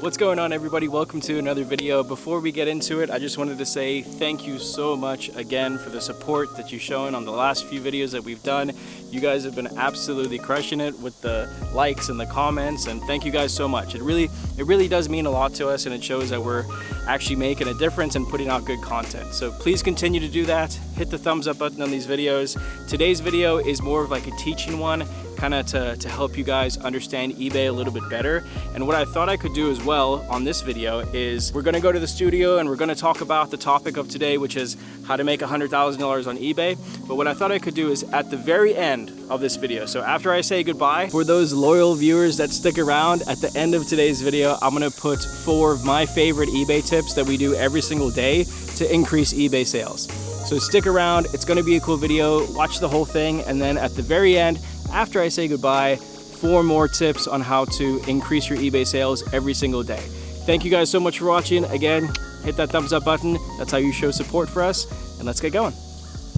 What's going on, everybody? Welcome to another video. Before we get into it, I just wanted to say thank you so much again for the support that you've shown on the last few videos that we've done. You guys have been absolutely crushing it with the likes and the comments, and thank you guys so much. It really does mean a lot to us, and it shows that we're actually making a difference and putting out good content. So please continue to do that. Hit the thumbs up button on these videos. Today's video is more of like a teaching one, kind of to help you guys understand eBay a little bit better. And what I thought I could do as well on this video is we're gonna go to the studio and we're gonna talk about the topic of today, which is how to make $100,000 on eBay. But what I thought I could do is at the very end of this video, so after I say goodbye, for those loyal viewers that stick around, at the end of today's video, I'm gonna put 4 of my favorite eBay tips that we do every single day to increase eBay sales. So stick around, it's gonna be a cool video, watch the whole thing, and then at the very end, after I say goodbye, 4 more tips on how to increase your eBay sales every single day. Thank you guys so much for watching. Again, hit that thumbs up button. That's how you show support for us, and let's get going.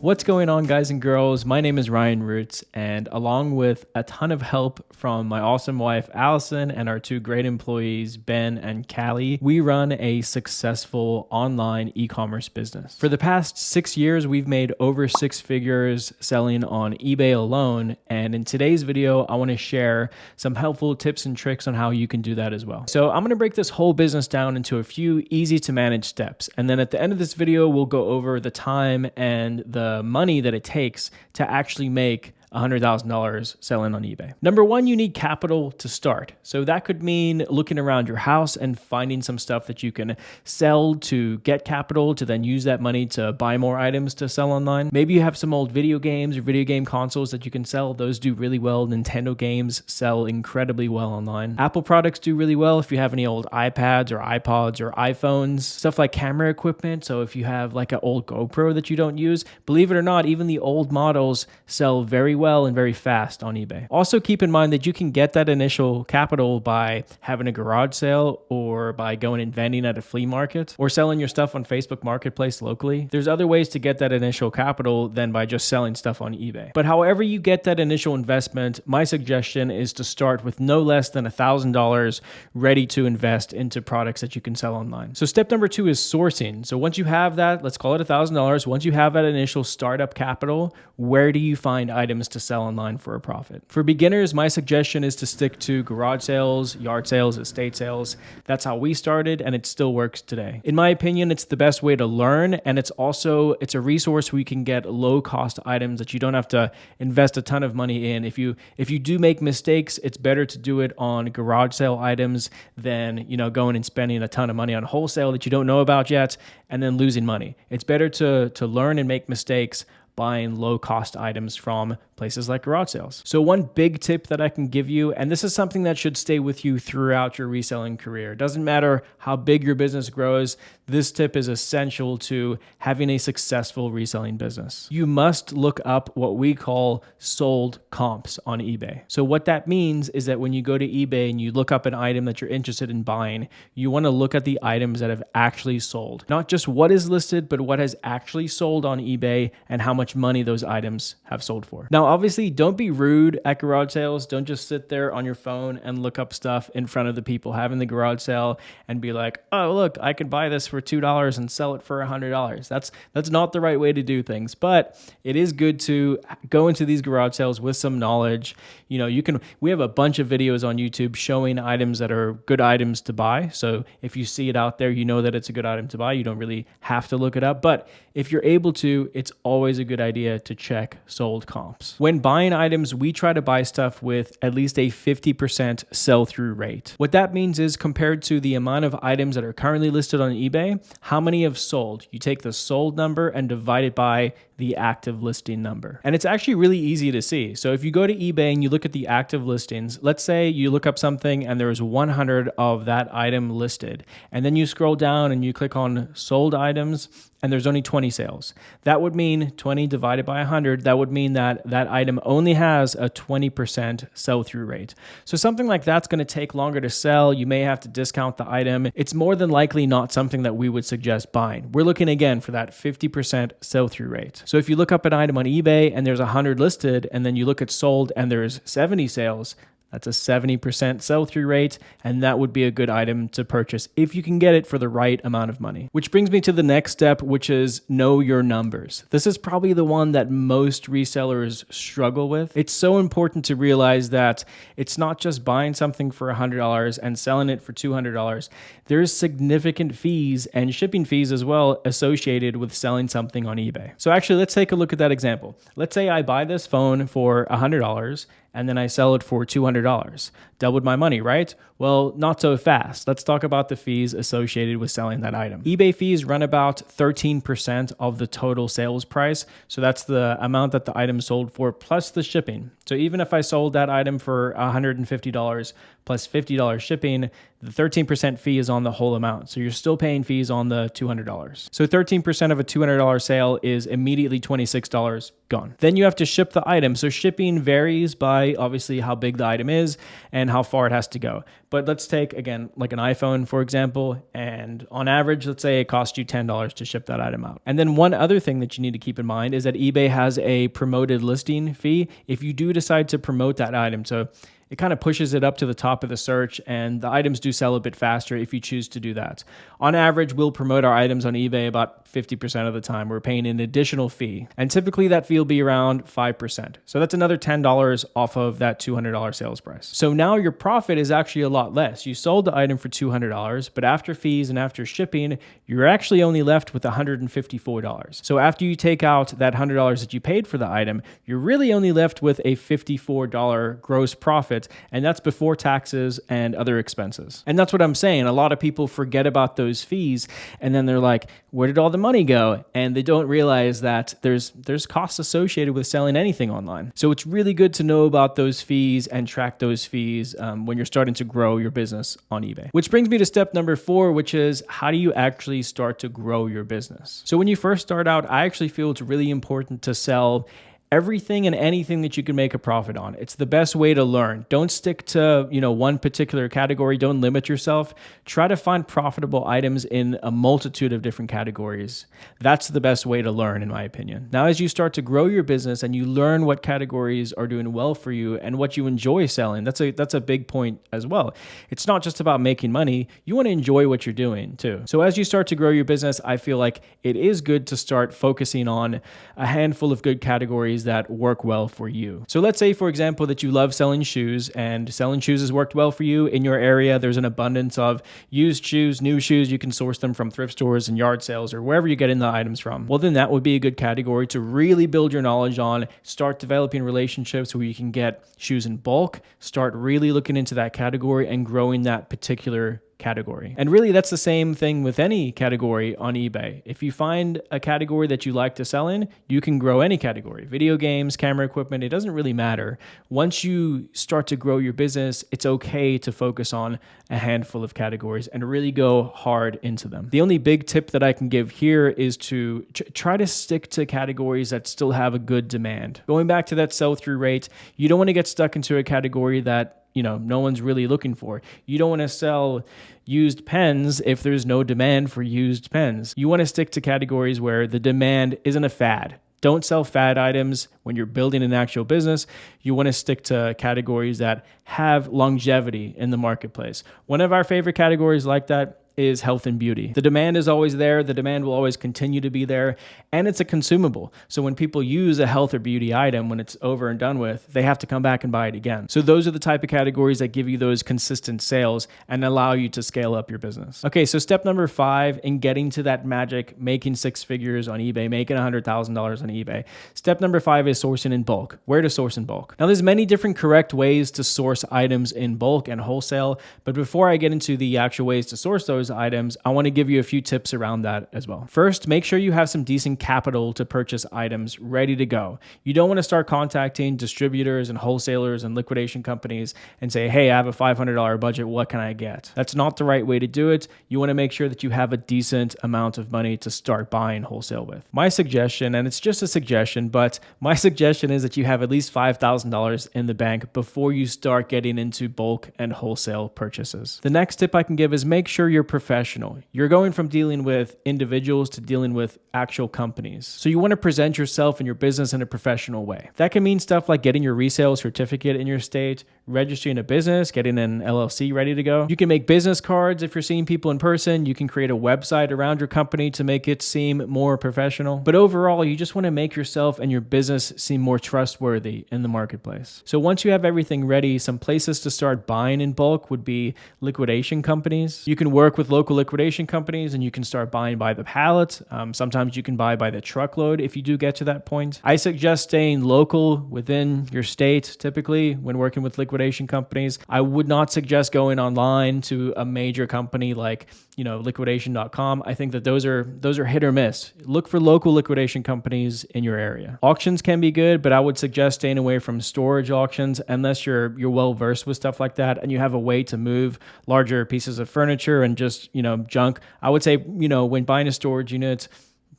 What's going on, guys and girls? My name is Ryan Roots, and along with a ton of help from my awesome wife, Allison, and our 2 great employees, Ben and Callie, we run a successful online e-commerce business. For the past 6 years, we've made over 6 figures selling on eBay alone, and in today's video, I want to share some helpful tips and tricks on how you can do that as well. So I'm going to break this whole business down into a few easy to manage steps, and then at the end of this video, we'll go over the time and the money that it takes to actually make $100,000 selling on eBay. Number 1, you need capital to start. So that could mean looking around your house and finding some stuff that you can sell to get capital to then use that money to buy more items to sell online. Maybe you have some old video games or video game consoles that you can sell. Those do really well. Nintendo games sell incredibly well online. Apple products do really well if you have any old iPads or iPods or iPhones. Stuff like camera equipment. So if you have like an old GoPro that you don't use, believe it or not, even the old models sell very well and very fast on eBay. Also keep in mind that you can get that initial capital by having a garage sale or by going and vending at a flea market or selling your stuff on Facebook Marketplace locally. There's other ways to get that initial capital than by just selling stuff on eBay. But however you get that initial investment, my suggestion is to start with no less than $1,000 ready to invest into products that you can sell online. So step number 2 is sourcing. So once you have that, let's call it $1,000. Once you have that initial startup capital, where do you find items to sell online for a profit? For beginners, my suggestion is to stick to garage sales, yard sales, estate sales. That's how we started, and it still works today. In my opinion, it's the best way to learn, and it's a resource where you can get low cost items that you don't have to invest a ton of money in. If you do make mistakes, it's better to do it on garage sale items than, going and spending a ton of money on wholesale that you don't know about yet and then losing money. It's better to learn and make mistakes buying low-cost items from places like garage sales. So one big tip that I can give you, and this is something that should stay with you throughout your reselling career. It doesn't matter how big your business grows, this tip is essential to having a successful reselling business. You must look up what we call sold comps on eBay. So what that means is that when you go to eBay and you look up an item that you're interested in buying, you want to look at the items that have actually sold. Not just what is listed, but what has actually sold on eBay and how much money those items have sold for. Now, obviously, don't be rude at garage sales. Don't just sit there on your phone and look up stuff in front of the people having the garage sale and be like, oh, look, I could buy this for $2 and sell it for $100. That's not the right way to do things, but it is good to go into these garage sales with some knowledge. We have a bunch of videos on YouTube showing items that are good items to buy. So if you see it out there, you know that it's a good item to buy. You don't really have to look it up, but if you're able to, it's always a good idea to check sold comps. When buying items, we try to buy stuff with at least a 50% sell-through rate. What that means is compared to the amount of items that are currently listed on eBay, how many have sold? You take the sold number and divide it by the active listing number. And it's actually really easy to see. So if you go to eBay and you look at the active listings, let's say you look up something and there's 100 of that item listed, and then you scroll down and you click on sold items and there's only 20 sales. That would mean 20 divided by 100. That would mean that that item only has a 20% sell-through rate. So something like that's going to take longer to sell. You may have to discount the item. It's more than likely not something that we would suggest buying. We're looking again for that 50% sell-through rate. So if you look up an item on eBay and there's 100 listed, and then you look at sold and there's 70 sales, That's a 70% sell-through rate, and that would be a good item to purchase if you can get it for the right amount of money. Which brings me to the next step, which is know your numbers. This is probably the one that most resellers struggle with. It's so important to realize that it's not just buying something for $100 and selling it for $200. There's significant fees and shipping fees as well associated with selling something on eBay. So actually, let's take a look at that example. Let's say I buy this phone for $100 and then I sell it for $200. Doubled my money, right? Well, not so fast. Let's talk about the fees associated with selling that item. eBay fees run about 13% of the total sales price. So that's the amount that the item sold for plus the shipping. So even if I sold that item for $150 plus $50 shipping, the 13% fee is on the whole amount. So you're still paying fees on the $200. So 13% of a $200 sale is immediately $26 gone. Then you have to ship the item. So shipping varies by obviously how big the item is and how far it has to go. But let's take, again, like an iPhone, for example, and on average, let's say it costs you $10 to ship that item out. And then one other thing that you need to keep in mind is that eBay has a promoted listing fee if you do decide to promote that item. So it kind of pushes it up to the top of the search, and the items do sell a bit faster if you choose to do that. On average, we'll promote our items on eBay about 50% of the time. We're paying an additional fee, and typically that fee will be around 5%. So that's another $10 off of that $200 sales price. So now your profit is actually a lot less. You sold the item for $200, but after fees and after shipping, you're actually only left with $154. So after you take out that $100 that you paid for the item, you're really only left with a $54 gross profit, and that's before taxes and other expenses. And that's what I'm saying. A lot of people forget about those fees, and then they're like, where did all the money go? And they don't realize that there's costs associated with selling anything online. So it's really good to know about those fees and track those fees when you're starting to grow your business on eBay. Which brings me to step number 4, which is how do you actually start to grow your business? So when you first start out, I actually feel it's really important to sell everything and anything that you can make a profit on. It's the best way to learn. Don't stick to, one particular category. Don't limit yourself. Try to find profitable items in a multitude of different categories. That's the best way to learn, in my opinion. Now, as you start to grow your business and you learn what categories are doing well for you and what you enjoy selling, that's a big point as well. It's not just about making money. You want to enjoy what you're doing too. So as you start to grow your business, I feel like it is good to start focusing on a handful of good categories that work well for you. So let's say, for example, that you love selling shoes and selling shoes has worked well for you in your area. There's an abundance of used shoes, new shoes. You can source them from thrift stores and yard sales or wherever you're getting the items from. Well, then that would be a good category to really build your knowledge on, start developing relationships where you can get shoes in bulk, start really looking into that category and growing that particular category. And really, that's the same thing with any category on eBay. If you find a category that you like to sell in, you can grow any category. Video games, camera equipment, it doesn't really matter. Once you start to grow your business, it's okay to focus on a handful of categories and really go hard into them. The only big tip that I can give here is to try to stick to categories that still have a good demand. Going back to that sell-through rate, you don't want to get stuck into a category that no one's really looking for. You don't want to sell used pens if there's no demand for used pens. You want to stick to categories where the demand isn't a fad. Don't sell fad items when you're building an actual business. You want to stick to categories that have longevity in the marketplace. One of our favorite categories like that is health and beauty. The demand is always there. The demand will always continue to be there. And it's a consumable. So when people use a health or beauty item, when it's over and done with, they have to come back and buy it again. So those are the type of categories that give you those consistent sales and allow you to scale up your business. Okay, so step number 5 in getting to that magic, making 6 figures on eBay, making $100,000 on eBay. Step number 5 is sourcing in bulk. Where to source in bulk? Now, there's many different correct ways to source items in bulk and wholesale. But before I get into the actual ways to source those items, I want to give you a few tips around that as well. First, make sure you have some decent capital to purchase items ready to go. You don't want to start contacting distributors and wholesalers and liquidation companies and say, hey, I have a $500 budget. What can I get? That's not the right way to do it. You want to make sure that you have a decent amount of money to start buying wholesale with. My suggestion, and it's just a suggestion, but my suggestion is that you have at least $5,000 in the bank before you start getting into bulk and wholesale purchases. The next tip I can give is make sure you're professional. You're going from dealing with individuals to dealing with actual companies. So you want to present yourself and your business in a professional way. That can mean stuff like getting your resale certificate in your state, registering a business, getting an LLC ready to go. You can make business cards if you're seeing people in person. You can create a website around your company to make it seem more professional. But overall, you just want to make yourself and your business seem more trustworthy in the marketplace. So once you have everything ready, some places to start buying in bulk would be liquidation companies. You can work with local liquidation companies and you can start buying by the pallet. Sometimes you can buy by the truckload if you do get to that point. I suggest staying local within your state typically when working with liquidation companies. I would not suggest going online to a major company like, liquidation.com. I think that those are hit or miss. Look for local liquidation companies in your area. Auctions can be good, but I would suggest staying away from storage auctions unless you're well versed with stuff like that and you have a way to move larger pieces of furniture and just, junk. I would say, when buying a storage unit,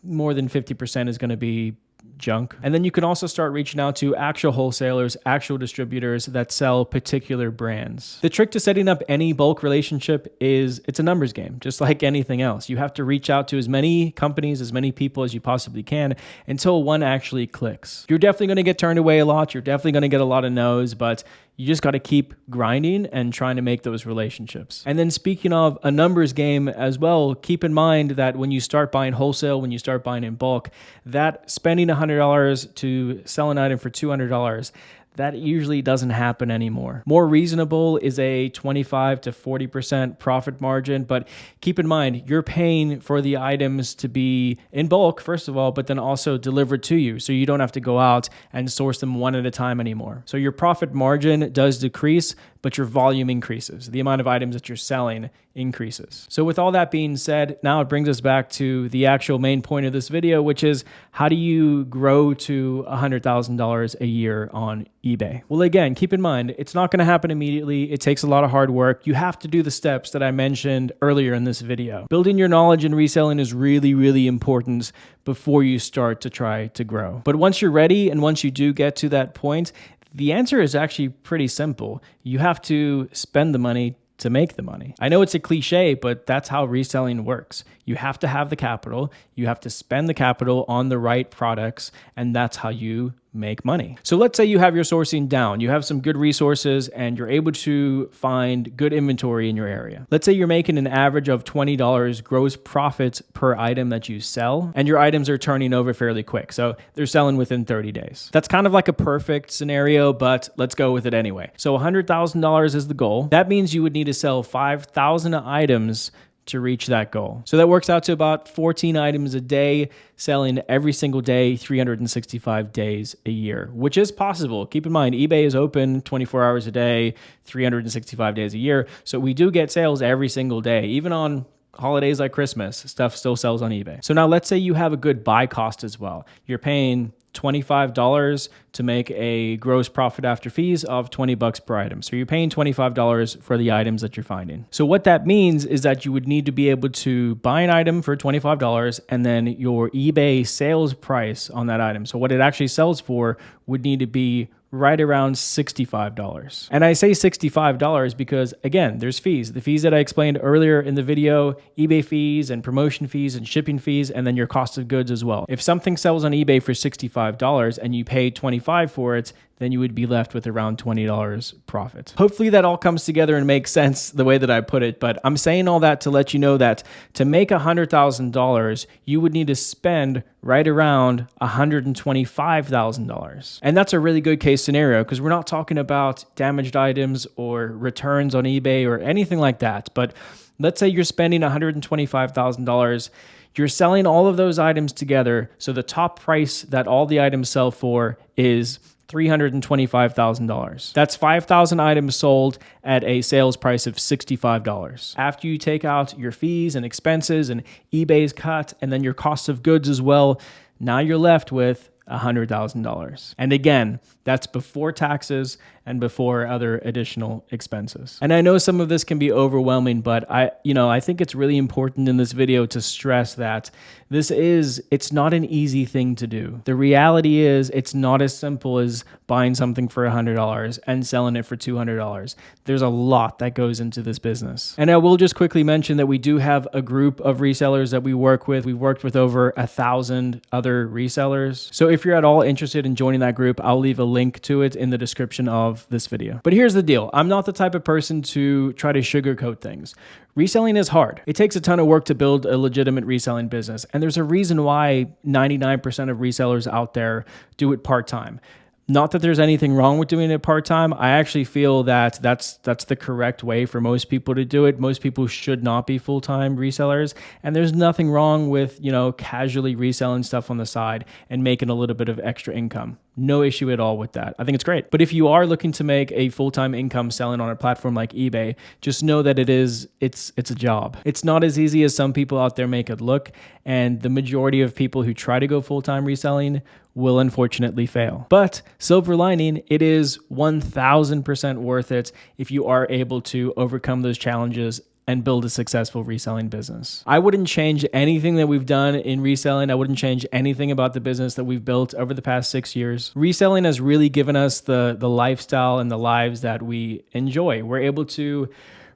more than 50% is going to be junk. And then you can also start reaching out to actual wholesalers, actual distributors that sell particular brands. The trick to setting up any bulk relationship is it's a numbers game, just like anything else. You have to reach out to as many companies, as many people as you possibly can until one actually clicks. You're definitely going to get turned away a lot. You're definitely going to get a lot of no's, but you just got to keep grinding and trying to make those relationships. And then speaking of a numbers game as well, keep in mind that when you start buying wholesale, when you start buying in bulk, that spending $100 to sell an item for $200, that usually doesn't happen anymore. More reasonable is a 25 to 40% profit margin, but keep in mind, you're paying for the items to be in bulk, first of all, but then also delivered to you, so you don't have to go out and source them one at a time anymore. So your profit margin does decrease, but your volume increases. The amount of items that you're selling increases. So with all that being said, now it brings us back to the actual main point of this video, which is how do you grow to $100,000 a year on eBay? Well, again, keep in mind, it's not going to happen immediately. It takes a lot of hard work. You have to do the steps that I mentioned earlier in this video. Building your knowledge in reselling is really, really important before you start to try to grow. But once you're ready and once you do get to that point, the answer is actually pretty simple. You have to spend the money to make the money. I know it's a cliche, but that's how reselling works. You have to have the capital, you have to spend the capital on the right products, and that's how you make money. So let's say you have your sourcing down, you have some good resources, and you're able to find good inventory in your area. Let's say you're making an average of $20 gross profits per item that you sell, and your items are turning over fairly quick. So they're selling within 30 days. That's kind of like a perfect scenario, but let's go with it anyway. So $100,000 is the goal. That means you would need to sell 5,000 items to reach that goal. So that works out to about 14 items a day, selling every single day, 365 days a year, which is possible. Keep in mind, eBay is open 24 hours a day, 365 days a year. So we do get sales every single day, even on holidays like Christmas, stuff still sells on eBay. So now let's say you have a good buy cost as well. You're paying $25 to make a gross profit after fees of $20 per item. So you're paying $25 for the items that you're finding. So what that means is that you would need to be able to buy an item for $25 and then your eBay sales price on that item, so what it actually sells for, would need to be right around $65. And I say $65 because, again, there's fees. The fees that I explained earlier in the video, eBay fees and promotion fees and shipping fees, and then your cost of goods as well. If something sells on eBay for $65 and you pay $25 for it, then you would be left with around $20 profit. Hopefully that all comes together and makes sense the way that I put it, but I'm saying all that to let you know that to make $100,000, you would need to spend right around $125,000. And that's a really good case scenario because we're not talking about damaged items or returns on eBay or anything like that. But let's say you're spending $125,000. You're selling all of those items together. So the top price that all the items sell for is $325,000. That's 5,000 items sold at a sales price of $65. After you take out your fees and expenses and eBay's cut and then your cost of goods as well, now you're left with $100,000. And again, that's before taxes and before other additional expenses. And I know some of this can be overwhelming, but I think it's really important in this video to stress that it's not an easy thing to do. The reality is it's not as simple as buying something for $100 and selling it for $200. There's a lot that goes into this business. And I will just quickly mention that we do have a group of resellers that we work with. We've worked with over 1,000 other resellers. So if you're at all interested in joining that group, I'll leave a link to it in the description of this video. But here's the deal. I'm not the type of person to try to sugarcoat things. Reselling is hard. It takes a ton of work to build a legitimate reselling business. And there's a reason why 99% of resellers out there do it part-time. Not that there's anything wrong with doing it part-time. I actually feel that that's the correct way for most people to do it. Most people should not be full-time resellers. And there's nothing wrong with, casually reselling stuff on the side and making a little bit of extra income. No issue at all with that. I think it's great. But if you are looking to make a full-time income selling on a platform like eBay, just know that it's a job. It's not as easy as some people out there make it look. And the majority of people who try to go full-time reselling will unfortunately fail. But silver lining, it is 1,000% worth it if you are able to overcome those challenges and build a successful reselling business. I wouldn't change anything that we've done in reselling. I wouldn't change anything about the business that we've built over the past 6 years. Reselling has really given us the lifestyle and the lives that we enjoy. We're able to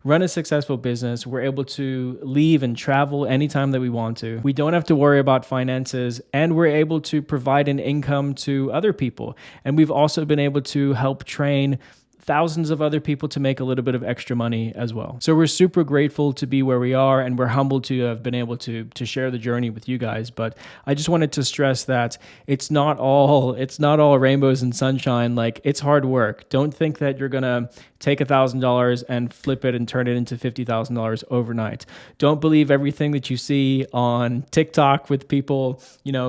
run a successful business. We're able to leave and travel anytime that we want to. We don't have to worry about finances, and we're able to provide an income to other people. And we've also been able to help train thousands of other people to make a little bit of extra money as well. So we're super grateful to be where we are, and we're humbled to have been able to share the journey with you guys. But I just wanted to stress that it's not all rainbows and sunshine. Like, it's hard work. Don't think that you're gonna take $1,000 and flip it and turn it into $50,000 overnight. Don't believe everything that you see on TikTok with people,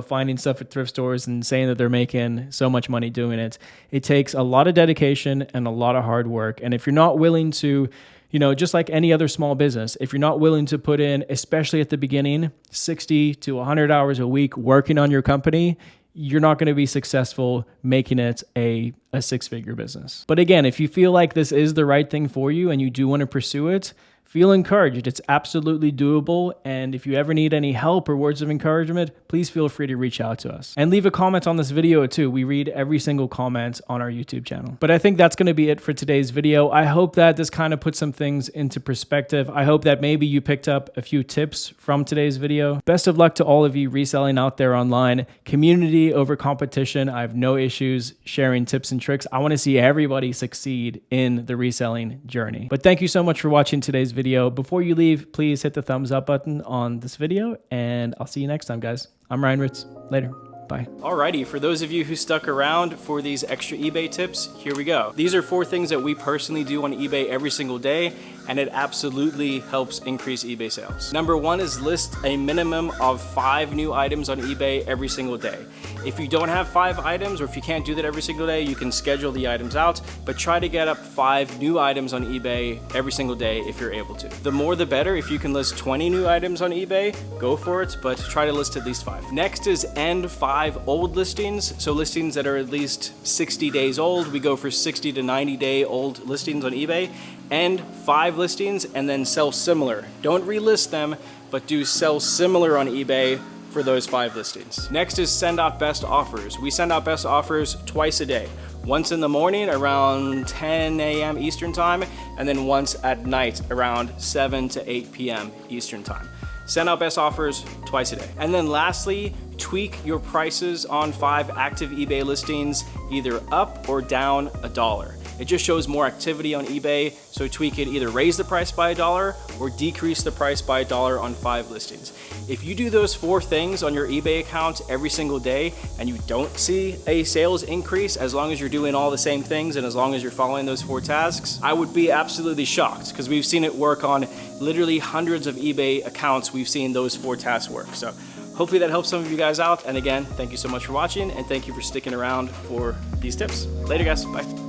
finding stuff at thrift stores and saying that they're making so much money doing it. It takes a lot of dedication and a lot of hard work. And if you're not willing to, just like any other small business, if you're not willing to put in, especially at the beginning, 60 to 100 hours a week working on your company, you're not going to be successful making it a six-figure business. But again, if you feel like this is the right thing for you and you do want to pursue it, feel encouraged. It's absolutely doable. And if you ever need any help or words of encouragement, please feel free to reach out to us. And leave a comment on this video too. We read every single comment on our YouTube channel. But I think that's going to be it for today's video. I hope that this kind of puts some things into perspective. I hope that maybe you picked up a few tips from today's video. Best of luck to all of you reselling out there online. Community over competition. I have no issues sharing tips and tricks. I want to see everybody succeed in the reselling journey. But thank you so much for watching today's video. Before you leave, please hit the thumbs up button on this video, and I'll see you next time, guys. I'm Ryan Ritz. Later. Bye. Alrighty, for those of you who stuck around for these extra eBay tips, here we go. These are 4 things that we personally do on eBay every single day, and it absolutely helps increase eBay sales. Number 1 is list a minimum of 5 new items on eBay every single day. If you don't have 5 items, or if you can't do that every single day, you can schedule the items out, but try to get up 5 new items on eBay every single day if you're able to. The more the better. If you can list 20 new items on eBay, go for it, but try to list at least 5. Next is end 5 old listings, so listings that are at least 60 days old. We go for 60 to 90 day old listings on eBay. End 5 listings and then sell similar. Don't relist them, but do sell similar on eBay for those 5 listings. Next is send out best offers. We send out best offers twice a day. Once in the morning around 10 a.m. Eastern time, and then once at night around 7 to 8 p.m. Eastern time. Send out best offers twice a day. And then lastly, tweak your prices on 5 active eBay listings, either up or down $1. It just shows more activity on eBay, so tweak it, either raise the price by $1 or decrease the price by $1 on 5 listings. If you do those 4 things on your eBay account every single day and you don't see a sales increase, as long as you're doing all the same things and as long as you're following those 4 tasks, I would be absolutely shocked, because we've seen it work on literally hundreds of eBay accounts. We've seen those 4 tasks work. So hopefully that helps some of you guys out. And again, thank you so much for watching, and thank you for sticking around for these tips. Later, guys. Bye.